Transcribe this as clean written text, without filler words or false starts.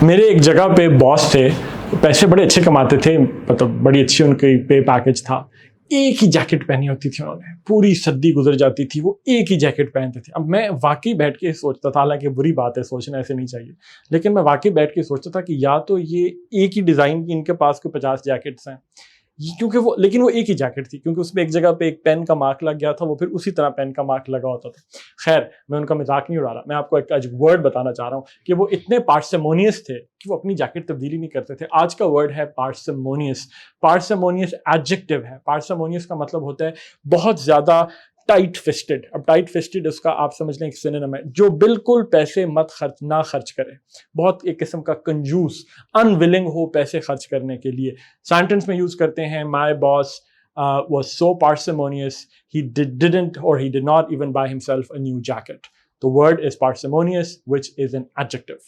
میرے ایک جگہ پہ باس تھے، پیسے بڑے اچھے کماتے تھے، مطلب بڑی اچھی ان کی پے پیکج تھا. ایک ہی جیکٹ پہنی ہوتی تھی انہوں نے، پوری سردی گزر جاتی تھی، وہ ایک ہی جیکٹ پہنتے تھے. اب میں واقعی بیٹھ کے سوچتا تھا، حالانکہ بری بات ہے، سوچنا ایسے نہیں چاہیے، لیکن میں واقعی بیٹھ کے سوچتا تھا کہ یا تو یہ ایک ہی ڈیزائن کی ان کے پاس کوئی 50 جیکٹس ہیں، کیونکہ لیکن وہ ایک ہی جیکٹ تھی، کیونکہ اس میں ایک جگہ پہ ایک پین کا مارک لگ گیا تھا، وہ پھر اسی طرح پین کا مارک لگا ہوتا تھا. خیر، میں ان کا مذاق نہیں اڑا رہا، میں آپ کو ایک ورڈ بتانا چاہ رہا ہوں کہ وہ اتنے پارسیمونیس تھے کہ وہ اپنی جیکٹ تبدیلی نہیں کرتے تھے. آج کا ورڈ ہے پارسیمونیس. پارسیمونیس ایڈجیکٹو ہے. پارسیمونیس کا مطلب ہوتا ہے بہت زیادہ ٹائٹ فسٹڈ. اب ٹائٹ فسٹڈ اس کا آپ سمجھ لیں ایک سینونیم ہے، جو بالکل پیسے نہ خرچ کرے، بہت ایک قسم کا کنجوس، انولنگ ہو پیسے خرچ کرنے کے لیے. سینٹنس میں یوز کرتے ہیں my boss was so parsimonious he did not even buy himself a new jacket. The word is parsimonious, which is an adjective.